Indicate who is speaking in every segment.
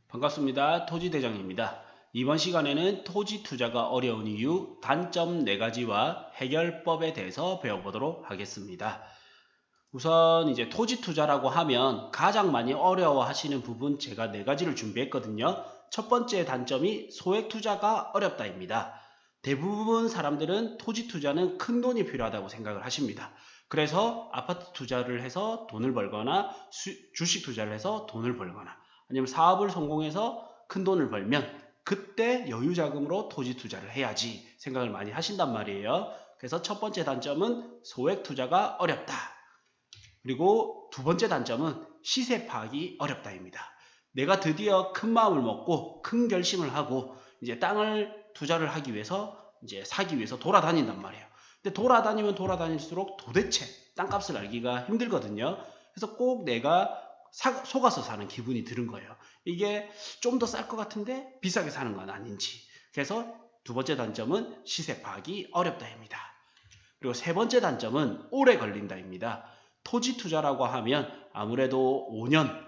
Speaker 1: 반갑습니다. 토지대장입니다. 이번 시간에는 토지 투자가 어려운 이유, 단점 4가지와 해결법에 대해서 배워보도록 하겠습니다. 우선 이제 토지 투자라고 하면 가장 많이 어려워하시는 부분 제가 4가지를 준비했거든요. 첫 번째 단점이 소액 투자가 어렵다입니다. 대부분 사람들은 토지 투자는 큰 돈이 필요하다고 생각을 하십니다. 그래서 아파트 투자를 해서 돈을 벌거나 주식 투자를 해서 돈을 벌거나 아니면 사업을 성공해서 큰 돈을 벌면 그때 여유 자금으로 토지 투자를 해야지 생각을 많이 하신단 말이에요. 그래서 첫 번째 단점은 소액 투자가 어렵다. 그리고 두 번째 단점은 시세 파악이 어렵다입니다. 내가 드디어 큰 마음을 먹고 큰 결심을 하고 이제 땅을 투자를 하기 위해서 이제 사기 위해서 돌아다닌단 말이에요. 근데 돌아다니면 돌아다닐수록 도대체 땅값을 알기가 힘들거든요. 그래서 꼭 내가 속아서 사는 기분이 드는 거예요. 이게 좀 더 쌀 것 같은데 비싸게 사는 건 아닌지. 그래서 두 번째 단점은 시세 파악이 어렵다입니다. 그리고 세 번째 단점은 오래 걸린다입니다. 토지 투자라고 하면 아무래도 5년,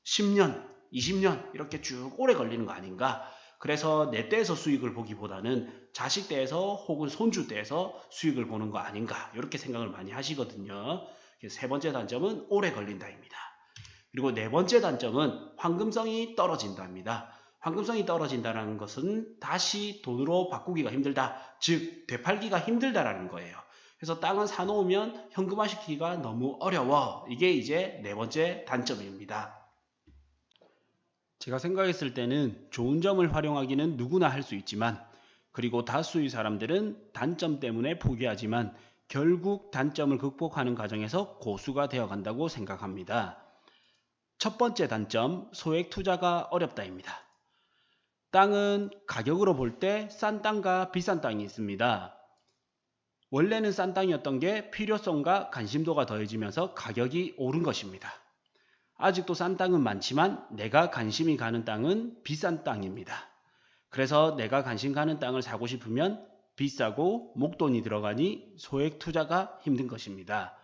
Speaker 1: 10년, 20년 이렇게 쭉 오래 걸리는 거 아닌가. 그래서 내 떼에서 수익을 보기보다는 자식 떼에서 혹은 손주 떼에서 수익을 보는 거 아닌가 이렇게 생각을 많이 하시거든요. 세 번째 단점은 오래 걸린다입니다. 그리고 네 번째 단점은 황금성이 떨어진다입니다. 황금성이 떨어진다는 것은 다시 돈으로 바꾸기가 힘들다. 즉 되팔기가 힘들다라는 거예요. 그래서 땅은 사놓으면 현금화시키기가 너무 어려워. 이게 이제 네 번째 단점입니다. 제가 생각했을 때는 좋은 점을 활용하기는 누구나 할 수 있지만 그리고 다수의 사람들은 단점 때문에 포기하지만 결국 단점을 극복하는 과정에서 고수가 되어 간다고 생각합니다. 첫 번째 단점, 소액 투자가 어렵다입니다. 땅은 가격으로 볼 때 싼 땅과 비싼 땅이 있습니다. 원래는 싼 땅이었던 게 필요성과 관심도가 더해지면서 가격이 오른 것입니다. 아직도 싼 땅은 많지만 내가 관심이 가는 땅은 비싼 땅입니다. 그래서 내가 관심 가는 땅을 사고 싶으면 비싸고 목돈이 들어가니 소액 투자가 힘든 것입니다.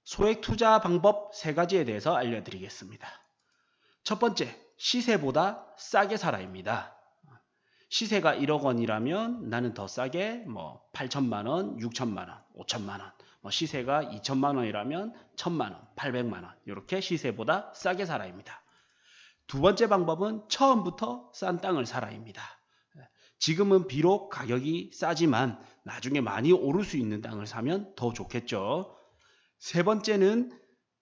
Speaker 1: 소액 투자 방법 3가지에 대해서 알려드리겠습니다. 첫 번째, 시세보다 싸게 사라입니다. 시세가 1억 원이라면 나는 더 싸게 8천만 원, 6천만 원, 5천만 원, 시세가 2천만 원이라면 1천만 원, 800만 원 이렇게 시세보다 싸게 사라입니다. 두 번째 방법은 처음부터 싼 땅을 사라입니다. 지금은 비록 가격이 싸지만 나중에 많이 오를 수 있는 땅을 사면 더 좋겠죠. 세 번째는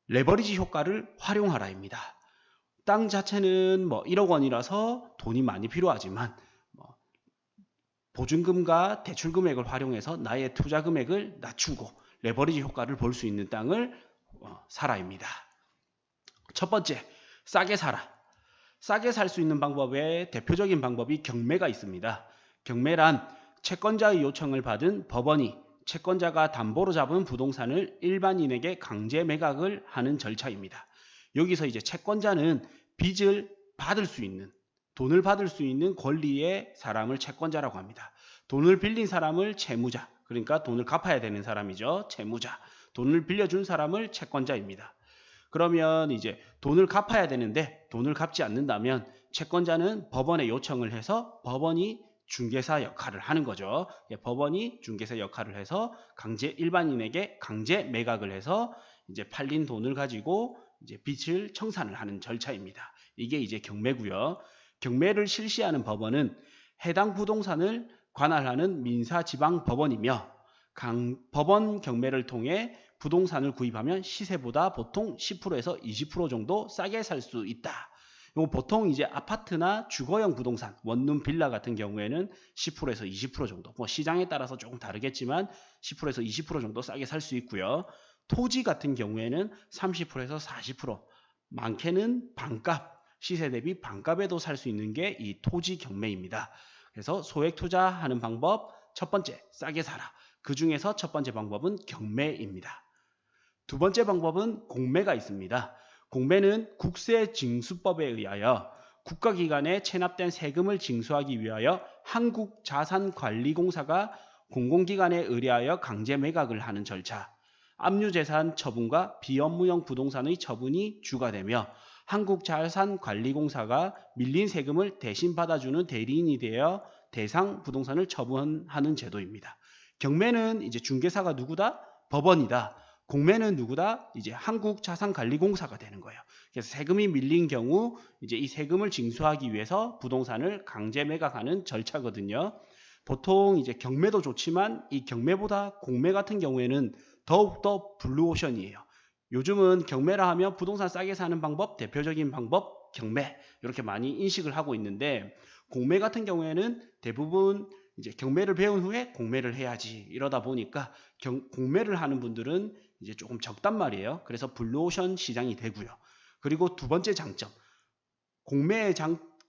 Speaker 1: 레버리지 효과를 활용하라입니다. 땅 자체는 1억 원이라서 돈이 많이 필요하지만 보증금과 대출 금액을 활용해서 나의 투자 금액을 낮추고 레버리지 효과를 볼 수 있는 땅을 사라입니다. 첫 번째, 싸게 사라. 싸게 살 수 있는 방법의 대표적인 방법이 경매가 있습니다. 경매란 채권자의 요청을 받은 법원이 채권자가 담보로 잡은 부동산을 일반인에게 강제 매각을 하는 절차입니다. 여기서 이제 채권자는 빚을 받을 수 있는, 돈을 받을 수 있는 권리의 사람을 채권자라고 합니다. 돈을 빌린 사람을 채무자, 그러니까 돈을 갚아야 되는 사람이죠. 채무자. 돈을 빌려준 사람을 채권자입니다. 그러면 이제 돈을 갚아야 되는데 돈을 갚지 않는다면 채권자는 법원에 요청을 해서 법원이 중개사 역할을 하는 거죠. 법원이 중개사 역할을 해서 일반인에게 강제 매각을 해서 이제 팔린 돈을 가지고 이제 빚을 청산을 하는 절차입니다. 이게 이제 경매고요. 경매를 실시하는 법원은 해당 부동산을 관할하는 민사지방법원이며 법원 경매를 통해 부동산을 구입하면 시세보다 보통 10%에서 20% 정도 싸게 살 수 있다. 보통 이제 아파트나 주거용 부동산, 원룸 빌라 같은 경우에는 10%에서 20% 정도, 시장에 따라서 조금 다르겠지만 10%에서 20% 정도 싸게 살 수 있고요. 토지 같은 경우에는 30%에서 40%, 많게는 반값, 시세 대비 반값에도 살 수 있는 게 이 토지 경매입니다. 그래서 소액 투자하는 방법, 첫 번째, 싸게 사라. 그 중에서 첫 번째 방법은 경매입니다. 두 번째 방법은 공매가 있습니다. 공매는 국세징수법에 의하여 국가기관에 체납된 세금을 징수하기 위하여 한국자산관리공사가 공공기관에 의뢰하여 강제 매각을 하는 절차, 압류재산 처분과 비업무용 부동산의 처분이 주가 되며 한국자산관리공사가 밀린 세금을 대신 받아주는 대리인이 되어 대상 부동산을 처분하는 제도입니다. 경매는 이제 중개사가 누구다? 법원이다. 공매는 누구다? 이제 한국자산관리공사가 되는 거예요. 그래서 세금이 밀린 경우 이제 이 세금을 징수하기 위해서 부동산을 강제 매각하는 절차거든요. 보통 이제 경매도 좋지만 이 경매보다 공매 같은 경우에는 더욱더 블루오션이에요. 요즘은 경매라 하면 부동산 싸게 사는 방법, 대표적인 방법, 경매 이렇게 많이 인식을 하고 있는데 공매 같은 경우에는 대부분 이제 경매를 배운 후에 공매를 해야지 이러다 보니까 공매를 하는 분들은 이제 조금 적단 말이에요. 그래서 블루오션 시장이 되고요. 그리고 두 번째 장점, 공매의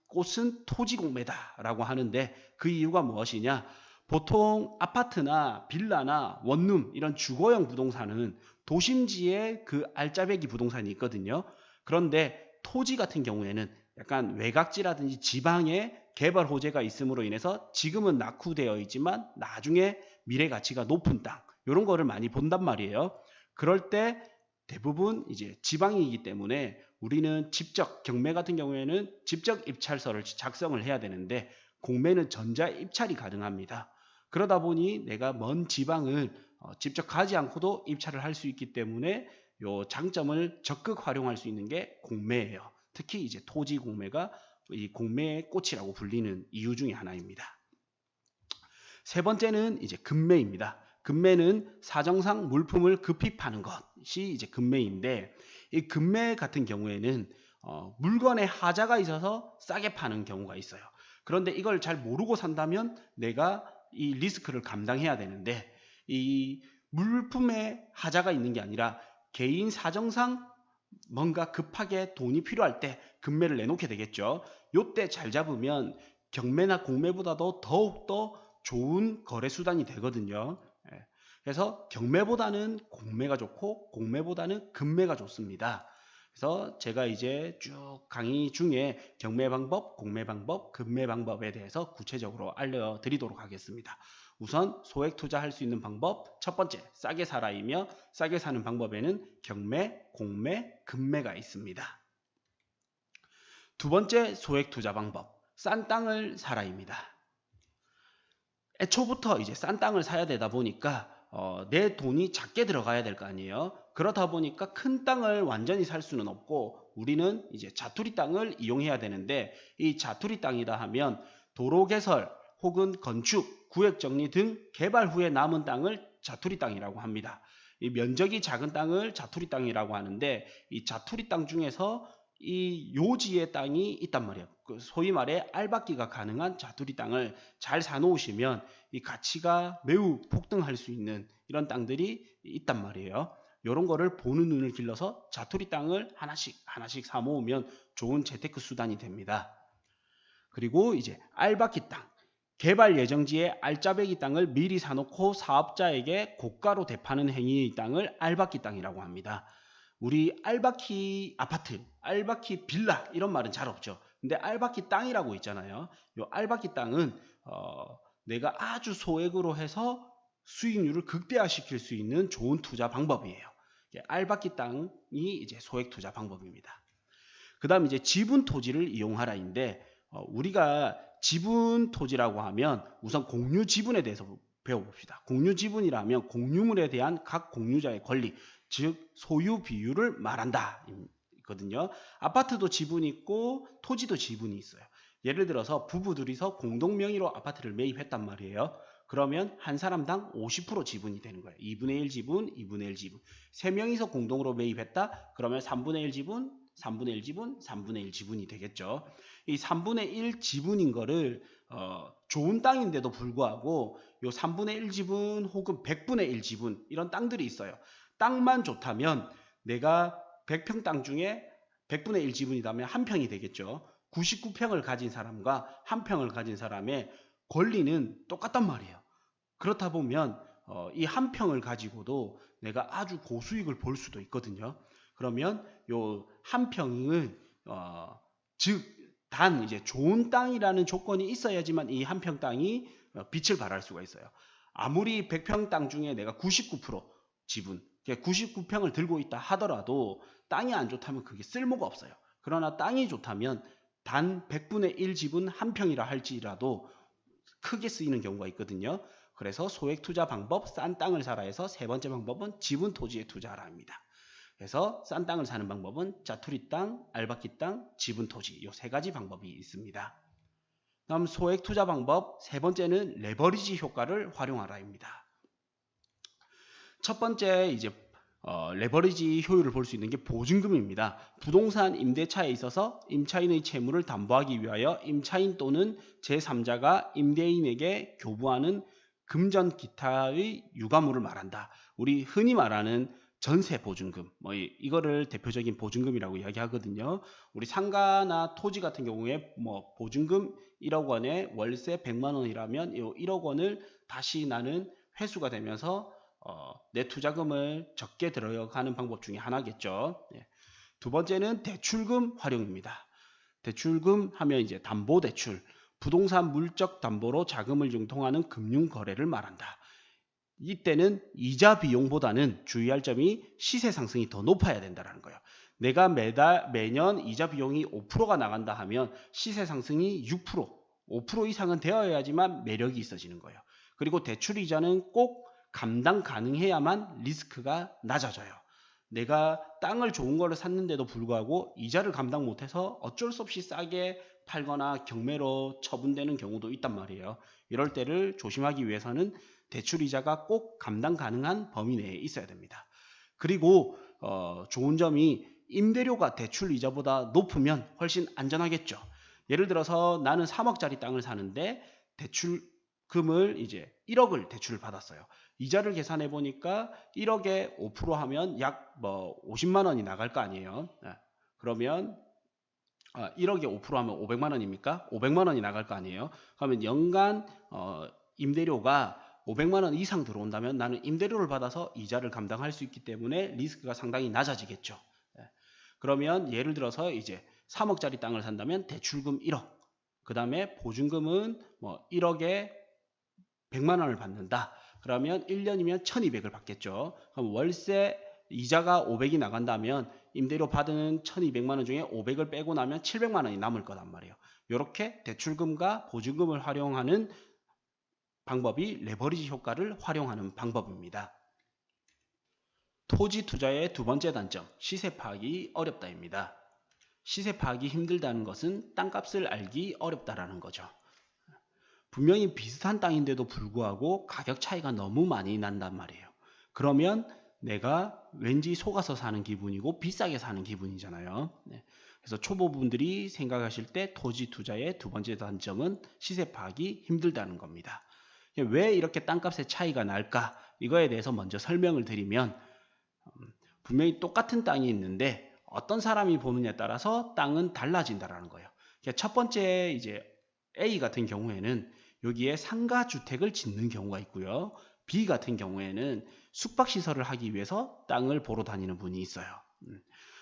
Speaker 1: 꽃은 토지 공매다라고 하는데 그 이유가 무엇이냐? 보통 아파트나 빌라나 원룸 이런 주거용 부동산은 도심지에 그 알짜배기 부동산이 있거든요. 그런데 토지 같은 경우에는 약간 외곽지라든지 지방에 개발 호재가 있음으로 인해서 지금은 낙후되어 있지만 나중에 미래 가치가 높은 땅 이런 거를 많이 본단 말이에요. 그럴 때 대부분 이제 지방이기 때문에 우리는 직접 경매 같은 경우에는 직접 입찰서를 작성을 해야 되는데 공매는 전자 입찰이 가능합니다. 그러다 보니 내가 먼 지방을 직접 가지 않고도 입찰을 할 수 있기 때문에 요 장점을 적극 활용할 수 있는 게 공매예요. 특히 이제 토지 공매가 이 공매의 꽃이라고 불리는 이유 중에 하나입니다. 세 번째는 이제 금매입니다. 금매는 사정상 물품을 급히 파는 것이 이제 금매인데 이 금매 같은 경우에는 물건에 하자가 있어서 싸게 파는 경우가 있어요. 그런데 이걸 잘 모르고 산다면 내가 이 리스크를 감당해야 되는데 이 물품에 하자가 있는 게 아니라 개인 사정상 뭔가 급하게 돈이 필요할 때 금매를 내놓게 되겠죠. 요때 잘 잡으면 경매나 공매보다도 더욱더 좋은 거래 수단이 되거든요. 그래서 경매보다는 공매가 좋고 공매보다는 금매가 좋습니다. 그래서 제가 이제 쭉 강의 중에 경매 방법, 공매 방법, 금매 방법에 대해서 구체적으로 알려드리도록 하겠습니다. 우선 소액 투자할 수 있는 방법 첫 번째 싸게 사라이며 싸게 사는 방법에는 경매, 공매, 금매가 있습니다. 두 번째 소액 투자 방법 싼 땅을 사라입니다. 애초부터 이제 싼 땅을 사야 되다 보니까 내 돈이 작게 들어가야 될 거 아니에요. 그렇다 보니까 큰 땅을 완전히 살 수는 없고 우리는 이제 자투리 땅을 이용해야 되는데 이 자투리 땅이다 하면 도로 개설 혹은 건축, 구역 정리 등 개발 후에 남은 땅을 자투리 땅이라고 합니다. 이 면적이 작은 땅을 자투리 땅이라고 하는데 이 자투리 땅 중에서 이 요지의 땅이 있단 말이에요. 소위 말해 알박기가 가능한 자투리 땅을 잘 사놓으시면 이 가치가 매우 폭등할 수 있는 이런 땅들이 있단 말이에요. 이런 거를 보는 눈을 길러서 자투리 땅을 하나씩 사 모으면 좋은 재테크 수단이 됩니다. 그리고 이제 알박기 땅, 개발 예정지에 알짜배기 땅을 미리 사놓고 사업자에게 고가로 대파는 행위의 땅을 알박기 땅이라고 합니다. 우리 알박기 아파트, 알박기 빌라 이런 말은 잘 없죠. 근데 알박기 땅이라고 있잖아요. 이 알박기 땅은 내가 아주 소액으로 해서 수익률을 극대화시킬 수 있는 좋은 투자 방법이에요. 알박기 땅이 이제 소액 투자 방법입니다. 그 다음 이제 지분 토지를 이용하라인데 우리가 지분 토지라고 하면 우선 공유 지분에 대해서 배워봅시다. 공유 지분이라면 공유물에 대한 각 공유자의 권리, 즉 소유 비율을 말한다 거든요. 아파트도 지분이 있고 토지도 지분이 있어요. 예를 들어서 부부들이서 공동 명의로 아파트를 매입했단 말이에요. 그러면 한 사람당 50% 지분이 되는 거예요. 2분의 1 지분, 2분의 1 지분. 3명이서 공동으로 매입했다? 그러면 3분의 1 지분, 3분의 1 지분, 3분의 1 지분이 되겠죠. 이 3분의 1 지분인 거를 좋은 땅인데도 불구하고 요 3분의 1 지분 혹은 100분의 1 지분 이런 땅들이 있어요. 땅만 좋다면 내가 100평 땅 중에 100분의 1 지분이라면 한 평이 되겠죠. 99평을 가진 사람과 한 평을 가진 사람의 권리는 똑같단 말이에요. 그렇다 보면 이 한 평을 가지고도 내가 아주 고수익을 볼 수도 있거든요. 그러면 요 한 평은 즉 단 이제 좋은 땅이라는 조건이 있어야지만 이 한 평 땅이 빛을 발할 수가 있어요. 아무리 100평 땅 중에 내가 99% 지분, 99평을 들고 있다 하더라도 땅이 안 좋다면 그게 쓸모가 없어요. 그러나 땅이 좋다면 단 100분의 1 집은 한 평이라 할지라도 크게 쓰이는 경우가 있거든요. 그래서 소액 투자 방법 싼 땅을 사라 해서 세 번째 방법은 지분 토지에 투자하라 합니다. 그래서 싼 땅을 사는 방법은 짜투리 땅, 알박기 땅, 지분 토지 이 세 가지 방법이 있습니다. 다음 소액 투자 방법 세 번째는 레버리지 효과를 활용하라입니다. 첫 번째 이제 레버리지 효율을 볼 수 있는 게 보증금입니다. 부동산 임대차에 있어서 임차인의 채무를 담보하기 위하여 임차인 또는 제3자가 임대인에게 교부하는 금전 기타의 유가물을 말한다. 우리 흔히 말하는 전세 보증금, 이거를 대표적인 보증금이라고 이야기하거든요. 우리 상가나 토지 같은 경우에 보증금 1억 원에 월세 100만 원이라면 이 1억 원을 다시 나는 회수가 되면서 내 투자금을 적게 들어가는 방법 중에 하나겠죠. 두 번째는 대출금 활용입니다. 대출금 하면 이제 담보대출, 부동산 물적 담보로 자금을 융통하는 금융거래를 말한다. 이때는 이자 비용보다는 주의할 점이 시세 상승이 더 높아야 된다는 거예요. 내가 매년 이자 비용이 5%가 나간다 하면 시세 상승이 6%, 5% 이상은 되어야지만 매력이 있어지는 거예요. 그리고 대출 이자는 꼭 감당 가능해야만 리스크가 낮아져요. 내가 땅을 좋은 거를 샀는데도 불구하고 이자를 감당 못해서 어쩔 수 없이 싸게 팔거나 경매로 처분되는 경우도 있단 말이에요. 이럴 때를 조심하기 위해서는 대출 이자가 꼭 감당 가능한 범위 내에 있어야 됩니다. 그리고 좋은 점이 임대료가 대출 이자보다 높으면 훨씬 안전하겠죠. 예를 들어서 나는 3억짜리 땅을 사는데 대출금을 이제 1억을 대출을 받았어요. 이자를 계산해 보니까 1억에 5% 하면 약 50만 원이 나갈 거 아니에요. 그러면 1억에 5% 하면 500만 원입니까? 500만 원이 나갈 거 아니에요. 그러면 연간 임대료가 500만 원 이상 들어온다면 나는 임대료를 받아서 이자를 감당할 수 있기 때문에 리스크가 상당히 낮아지겠죠. 그러면 예를 들어서 이제 3억짜리 땅을 산다면 대출금 1억, 그 다음에 보증금은 1억에 100만 원을 받는다. 그러면 1년이면 1200을 받겠죠. 그럼 월세 이자가 500이 나간다면 임대료 받은 1200만 원 중에 500을 빼고 나면 700만 원이 남을 거란 말이에요. 이렇게 대출금과 보증금을 활용하는 방법이 레버리지 효과를 활용하는 방법입니다. 토지 투자의 두 번째 단점, 시세 파악이 어렵다입니다. 시세 파악이 힘들다는 것은 땅값을 알기 어렵다라는 거죠. 분명히 비슷한 땅인데도 불구하고 가격 차이가 너무 많이 난단 말이에요. 그러면 내가 왠지 속아서 사는 기분이고 비싸게 사는 기분이잖아요. 그래서 초보분들이 생각하실 때 토지 투자의 두 번째 단점은 시세 파악이 힘들다는 겁니다. 왜 이렇게 땅값의 차이가 날까? 이거에 대해서 먼저 설명을 드리면 분명히 똑같은 땅이 있는데 어떤 사람이 보느냐에 따라서 땅은 달라진다라는 거예요. 첫 번째 이제 A 같은 경우에는 여기에 상가주택을 짓는 경우가 있고요. B 같은 경우에는 숙박시설을 하기 위해서 땅을 보러 다니는 분이 있어요.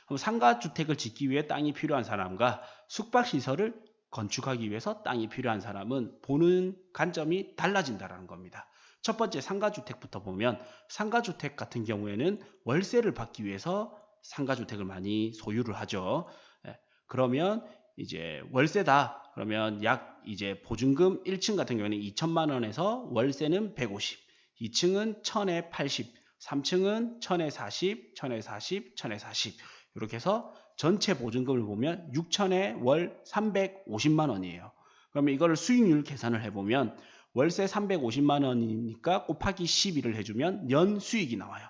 Speaker 1: 그럼 상가주택을 짓기 위해 땅이 필요한 사람과 숙박시설을 건축하기 위해서 땅이 필요한 사람은 보는 관점이 달라진다는 겁니다. 첫 번째 상가주택부터 보면 상가주택 같은 경우에는 월세를 받기 위해서 상가주택을 많이 소유를 하죠. 그러면 이제 월세다. 그러면 약 이제 보증금 1층 같은 경우에는 2천만 원에서 월세는 150, 2층은 1000에 80, 3층은 1000에 40, 1000에 40, 1000에 40 이렇게 해서 전체 보증금을 보면 6천에 월 350만 원이에요. 그러면 이거를 수익률 계산을 해보면 월세 350만 원이니까 곱하기 12를 해주면 연 수익이 나와요.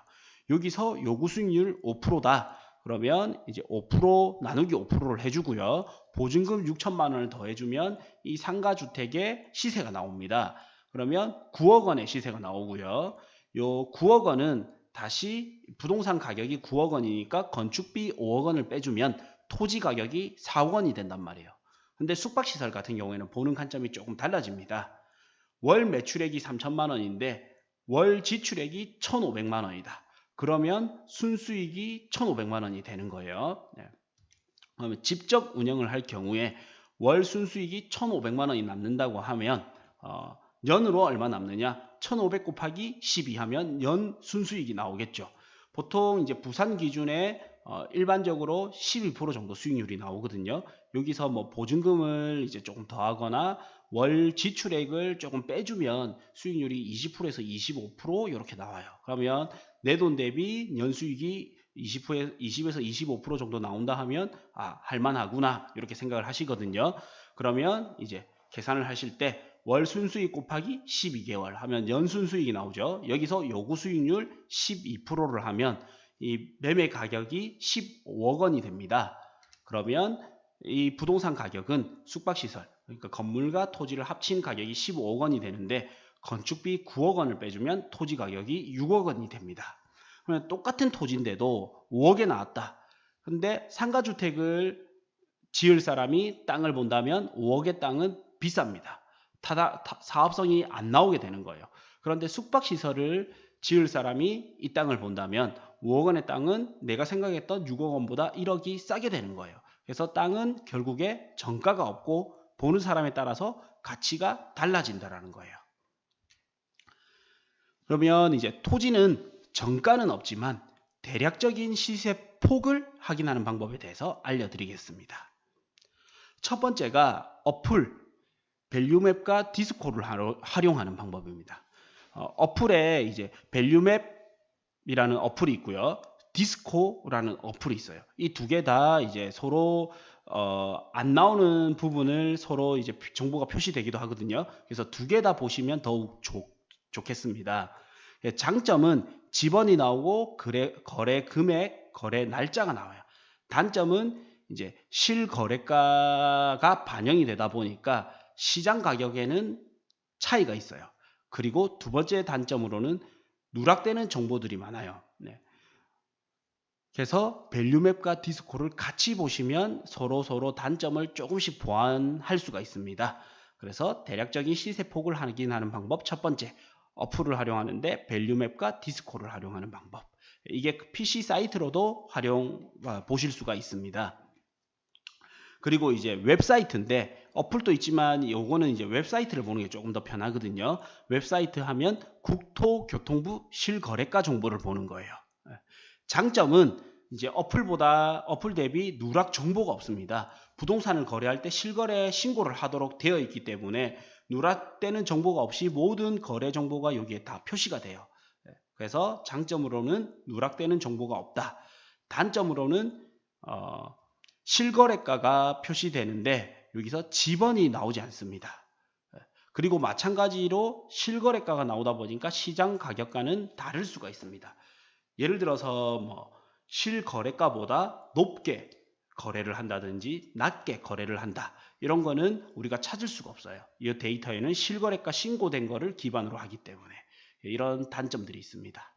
Speaker 1: 여기서 요구 수익률 5%다. 그러면 이제 5% 나누기 5%를 해주고요. 보증금 6천만 원을 더해주면 이 상가주택의 시세가 나옵니다. 그러면 9억 원의 시세가 나오고요. 요 9억 원은 다시 부동산 가격이 9억 원이니까 건축비 5억 원을 빼주면 토지 가격이 4억 원이 된단 말이에요. 근데 숙박시설 같은 경우에는 보는 관점이 조금 달라집니다. 월 매출액이 3천만 원인데 월 지출액이 1,500만 원이다. 그러면 순수익이 1,500만 원이 되는 거예요. 그러면 직접 운영을 할 경우에 월 순수익이 1,500만 원이 남는다고 하면 연으로 얼마 남느냐? 1,500 곱하기 12 하면 연 순수익이 나오겠죠. 보통 이제 부산 기준의 일반적으로 12% 정도 수익률이 나오거든요. 여기서 뭐 보증금을 이제 조금 더하거나 월 지출액을 조금 빼주면 수익률이 20%에서 25% 이렇게 나와요. 그러면 내 돈 대비 연수익이 20에서 25% 정도 나온다 하면 할만하구나 이렇게 생각을 하시거든요. 그러면 이제 계산을 하실 때 월 순수익 곱하기 12개월 하면 연순수익이 나오죠. 여기서 요구 수익률 12%를 하면 이 매매 가격이 15억 원이 됩니다. 그러면 이 부동산 가격은 숙박시설, 그러니까 건물과 토지를 합친 가격이 15억 원이 되는데 건축비 9억 원을 빼주면 토지 가격이 6억 원이 됩니다. 그러면 똑같은 토지인데도 5억에 나왔다. 근데 상가주택을 지을 사람이 땅을 본다면 5억의 땅은 비쌉니다. 사업성이 안 나오게 되는 거예요. 그런데 숙박시설을 지을 사람이 이 땅을 본다면 5억 원의 땅은 내가 생각했던 6억 원보다 1억이 싸게 되는 거예요. 그래서 땅은 결국에 정가가 없고 보는 사람에 따라서 가치가 달라진다라는 거예요. 그러면 이제 토지는 정가는 없지만 대략적인 시세 폭을 확인하는 방법에 대해서 알려드리겠습니다. 첫 번째가 어플, 밸류맵과 디스코를 활용하는 방법입니다. 어플에 이제 밸류맵이라는 어플이 있고요. 디스코라는 어플이 있어요. 이 두 개 다 이제 서로 안 나오는 부분을 서로 이제 정보가 표시되기도 하거든요. 그래서 두 개 다 보시면 더욱 좋겠습니다. 장점은 지번이 나오고 거래 금액, 거래 날짜가 나와요. 단점은 이제 실거래가가 반영이 되다 보니까 시장 가격에는 차이가 있어요. 그리고 두 번째 단점으로는 누락되는 정보들이 많아요. 그래서 밸류맵과 디스코를 같이 보시면 서로 단점을 조금씩 보완할 수가 있습니다. 그래서 대략적인 시세폭을 확인하는 방법 첫 번째, 어플을 활용하는데 밸류맵과 디스코를 활용하는 방법. 이게 PC 사이트로도 보실 수가 있습니다. 그리고 이제 웹사이트인데 어플도 있지만 요거는 이제 웹사이트를 보는 게 조금 더 편하거든요. 웹사이트 하면 국토교통부 실거래가 정보를 보는 거예요. 장점은 이제 어플 대비 누락 정보가 없습니다. 부동산을 거래할 때 실거래 신고를 하도록 되어 있기 때문에 누락되는 정보가 없이 모든 거래 정보가 여기에 다 표시가 돼요. 그래서 장점으로는 누락되는 정보가 없다. 단점으로는 실거래가가 표시되는데 여기서 지번이 나오지 않습니다. 그리고 마찬가지로 실거래가가 나오다 보니까 시장 가격과는 다를 수가 있습니다. 예를 들어서 뭐 실거래가보다 높게 거래를 한다든지 낮게 거래를 한다. 이런 거는 우리가 찾을 수가 없어요. 이 데이터에는 실거래가 신고된 거를 기반으로 하기 때문에 이런 단점들이 있습니다.